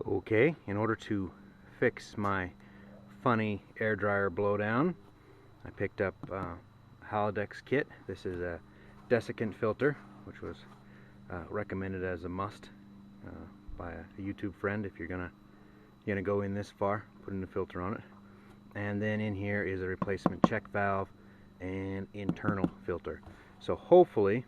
Okay, in order to fix my funny air dryer blowdown, I picked up Halodex kit. This is a desiccant filter, which was recommended as a must by a YouTube friend. If you're gonna go in this far, put in a filter on it. And then in here is a replacement check valve and internal filter. So hopefully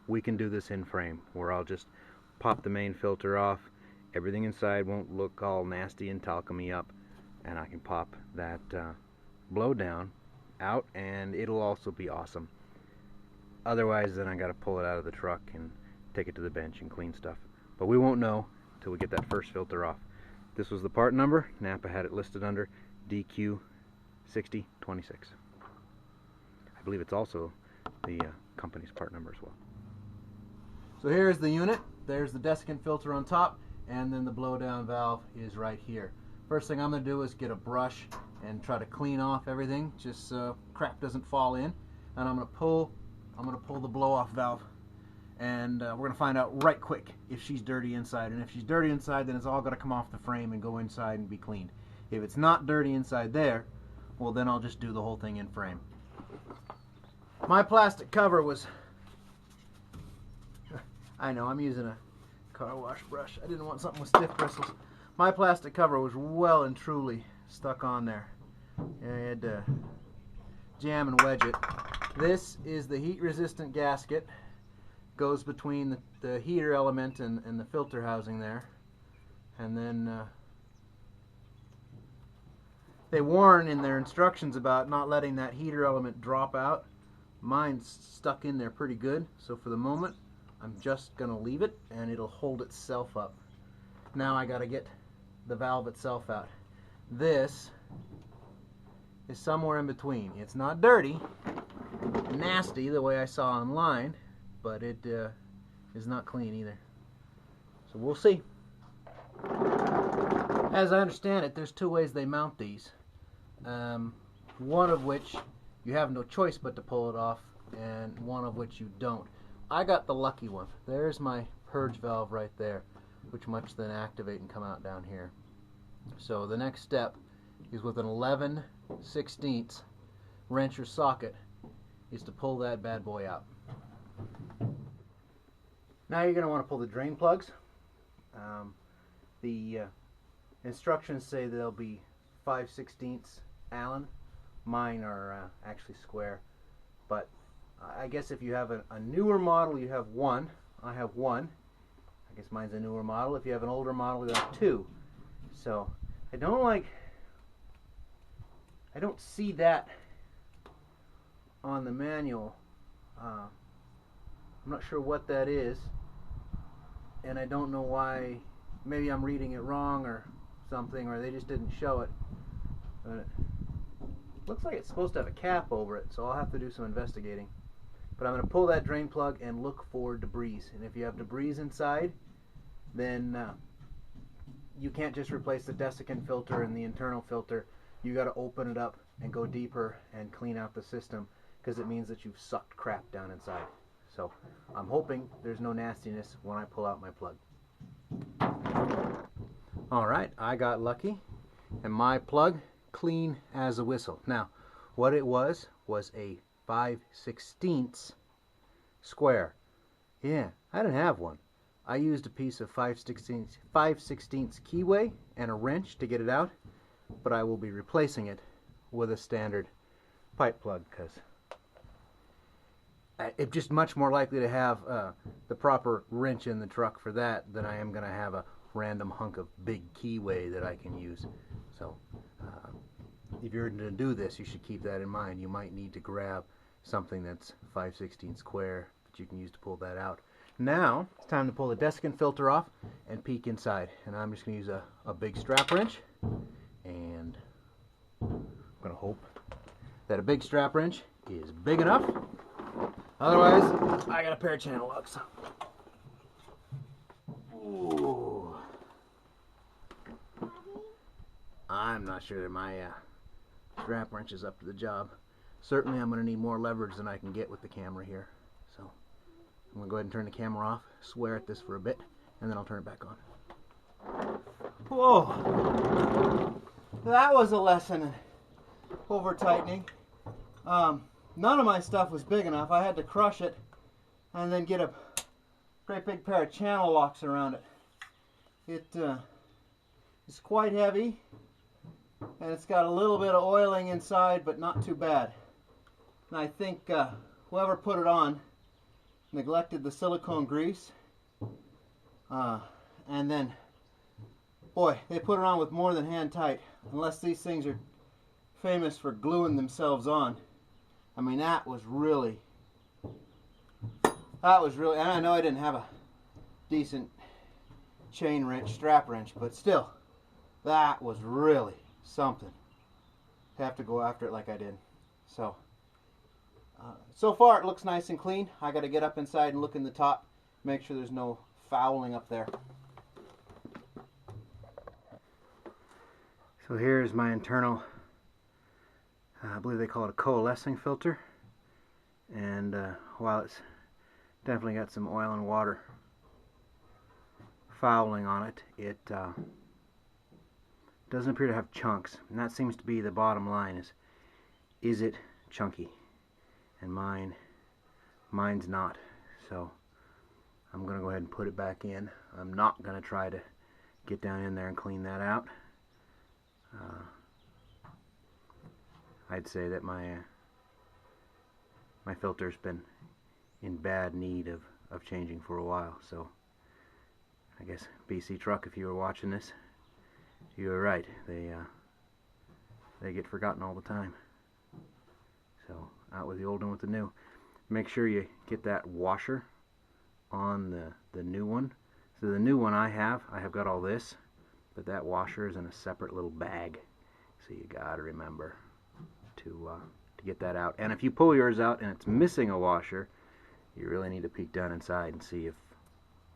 we can do this in frame, where I'll just pop the main filter off. Everything inside won't look all nasty and talcumy up, and I can pop that blowdown out, and it'll also be awesome. Otherwise, then I got to pull it out of the truck and take it to the bench and clean stuff. But we won't know till we get that first filter off. This was the part number. Napa had it listed under DQ6026. I believe it's also the company's part number as well. So here's the unit. There's the desiccant filter on top, and then the blowdown valve is right here. First thing I'm going to do is get a brush and try to clean off everything, just so crap doesn't fall in. And I'm going to pull the blow-off valve, and we're going to find out right quick if she's dirty inside. And if she's dirty inside, then it's all going to come off the frame and go inside and be cleaned. If it's not dirty inside there, well, then I'll just do the whole thing in frame. My plastic cover was... I know, I'm using a car wash brush. I didn't want something with stiff bristles. My plastic cover was well and truly stuck on there. I had to jam and wedge it. This is the heat-resistant gasket. Goes between the heater element and the filter housing there. And then they warn in their instructions about not letting that heater element drop out. Mine's stuck in there pretty good, so for the moment I'm just going to leave it, and it'll hold itself up. Now I got to get the valve itself out. This is somewhere in between. It's not dirty, nasty the way I saw online, but it is not clean either. So we'll see. As I understand it, there's two ways they mount these. One of which you have no choice but to pull it off, and one of which you don't. I got the lucky one. There's my purge valve right there, which must then activate and come out down here. So the next step is with an 11/16 wrench or socket is to pull that bad boy out. Now you're going to want to pull the drain plugs. The instructions say they'll be 5/16 Allen. Mine are actually square, but I guess if you have a newer model, you have one. I have one. I guess mine's a newer model. If you have an older model, you have two. So I don't see that on the manual. I'm not sure what that is, and I don't know why. Maybe I'm reading it wrong or something, or they just didn't show it. But it looks like it's supposed to have a cap over it, so I'll have to do some investigating. But I'm going to pull that drain plug and look for debris. And if you have debris inside, then you can't just replace the desiccant filter and the internal filter. You got to open it up and go deeper and clean out the system, because it means that you've sucked crap down inside. So I'm hoping there's no nastiness when I pull out my plug. Alright, I got lucky, and my plug clean as a whistle. Now, what it was a 5/16 square. Yeah, I didn't have one. I used a piece of 5/16 keyway and a wrench to get it out, but I will be replacing it with a standard pipe plug, because it's just much more likely to have the proper wrench in the truck for that than I am going to have a random hunk of big keyway that I can use. So if you're going to do this, you should keep that in mind. You might need to grab something that's 5/16 square that you can use to pull that out. Now it's time to pull the desiccant filter off and peek inside. And I'm just going to use a big strap wrench, and I'm going to hope that a big strap wrench is big enough. Otherwise, I got a pair of channel locks. Ooh. I'm not sure that my strap wrench is up to the job. Certainly I'm going to need more leverage than I can get with the camera here. So I'm going to go ahead and turn the camera off, swear at this for a bit, and then I'll turn it back on. Whoa, that was a lesson in over tightening. None of my stuff was big enough. I had to crush it and then get a great big pair of channel locks around it. It's quite heavy, and it's got a little bit of oiling inside, but not too bad. And I think whoever put it on neglected the silicone grease, and then, boy, they put it on with more than hand tight, unless these things are famous for gluing themselves on. I mean, that was really, and I know I didn't have a decent chain wrench, strap wrench, but still, that was really something to have to go after it like I did. So, so far it looks nice and clean. I got to get up inside and look in the top, make sure there's no fouling up there. So here's my internal, I believe they call it a coalescing filter, and while it's definitely got some oil and water fouling on it, it doesn't appear to have chunks, and that seems to be the bottom line, is it chunky? And mine's not. So I'm gonna go ahead and put it back in. I'm not gonna try to get down in there and clean that out. I'd say that my filter's been in bad need of changing for a while. So I guess BC Truck, if you were watching this, you were right. They get forgotten all the time. So out with the old one with the new. Make sure you get that washer on the new one. So the new one I have got all this, but that washer is in a separate little bag. So you gotta remember to get that out. And if you pull yours out and it's missing a washer, you really need to peek down inside and see if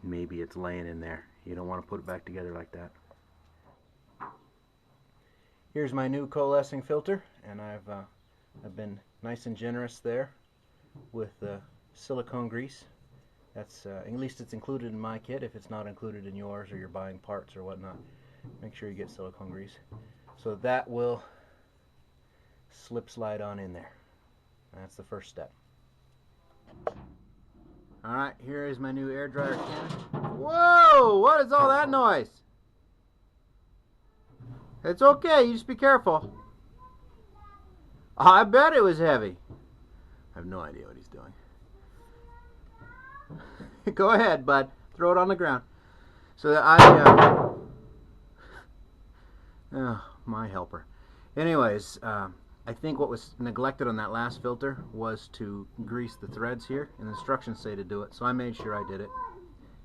maybe it's laying in there. You don't want to put it back together like that. Here's my new coalescing filter, and I've been nice and generous there with silicone grease. That's at least it's included in my kit. If it's not included in yours, or you're buying parts or whatnot, make sure you get silicone grease. So that will slide on in there. That's the first step. Alright, here is my new air dryer can. Whoa! What is all that noise? It's okay, you just be careful. I bet it was heavy. I have no idea what he's doing. Go ahead, bud. Throw it on the ground. So that oh, my helper. Anyways, I think what was neglected on that last filter was to grease the threads here, and the instructions say to do it, so I made sure I did it.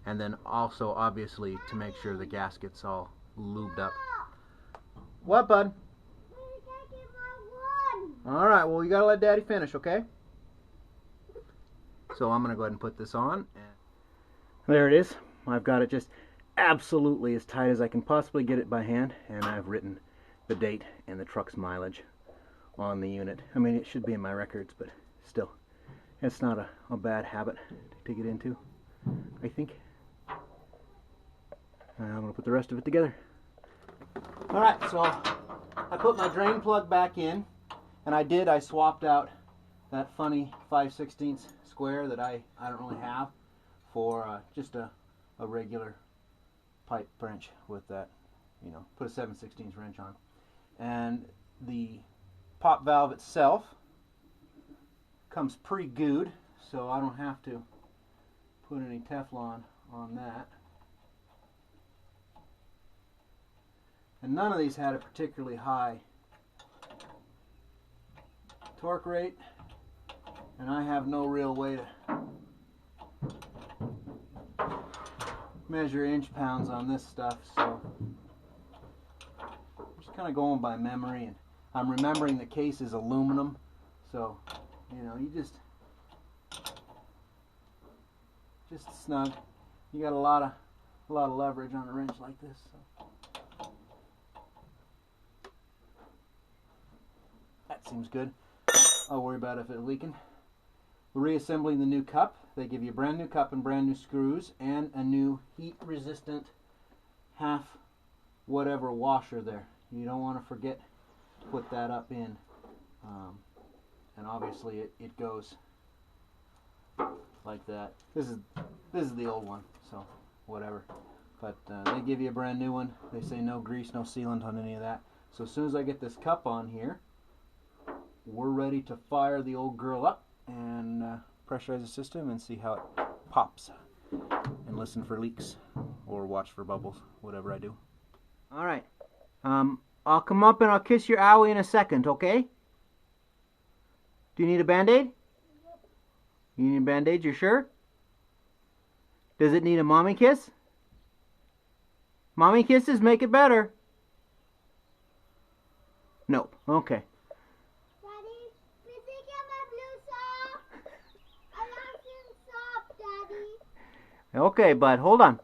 And then also, obviously, to make sure the gasket's all lubed up. What, bud? Alright, well, you gotta let Daddy finish, okay? So I'm gonna go ahead and put this on. There it is. I've got it just absolutely as tight as I can possibly get it by hand, and I've written the date and the truck's mileage on the unit. I mean, it should be in my records, but still, it's not a bad habit to get into, I think. I'm gonna put the rest of it together. Alright, so I put my drain plug back in, and I swapped out that funny 5/16 square that I don't really have for just a regular pipe wrench with that, you know, put a 7/16 wrench on. And the pop valve itself comes pre-gooed, so I don't have to put any Teflon on that. And none of these had a particularly high torque rate, and I have no real way to measure inch pounds on this stuff, so I'm just kind of going by memory, and I'm remembering the case is aluminum, so you know, you just snug. You got a lot of leverage on a wrench like this. So. That seems good. I'll worry about if it's leaking. We're reassembling the new cup. They give you a brand new cup and brand new screws and a new heat resistant half whatever washer there. You don't want to forget to put that up in. And obviously it goes like that. This is the old one, so whatever. But they give you a brand new one. They say no grease, no sealant on any of that. So as soon as I get this cup on here, we're ready to fire the old girl up and pressurize the system and see how it pops. And listen for leaks or watch for bubbles, whatever I do. All right. I'll come up and I'll kiss your owie in a second, okay? Do you need a Band-Aid? You need a Band-Aid, you sure? Does it need a mommy kiss? Mommy kisses make it better. Nope. Okay. Daddy, please get my blue sock. I want some soap, Daddy. Okay, bud, hold on.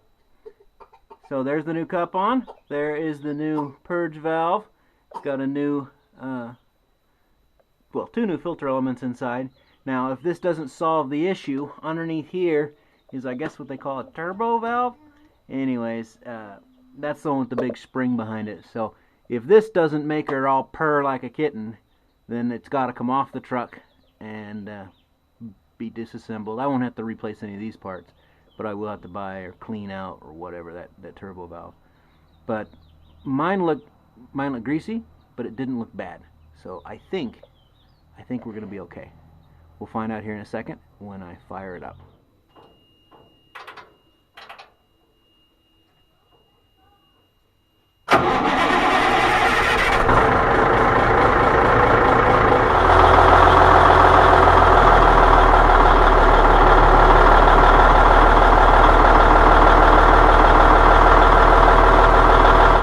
So there's the new cup on. There is the new purge valve. It's got a new, well, 2 new filter elements inside. Now, if this doesn't solve the issue, underneath here is, I guess, what they call a turbo valve. Anyways, that's the one with the big spring behind it. So if this doesn't make her all purr like a kitten, then it's got to come off the truck and be disassembled. I won't have to replace any of these parts, but I will have to buy or clean out or whatever that turbo valve. But mine looked greasy, but it didn't look bad. So I think we're going to be okay. We'll find out here in a second when I fire it up.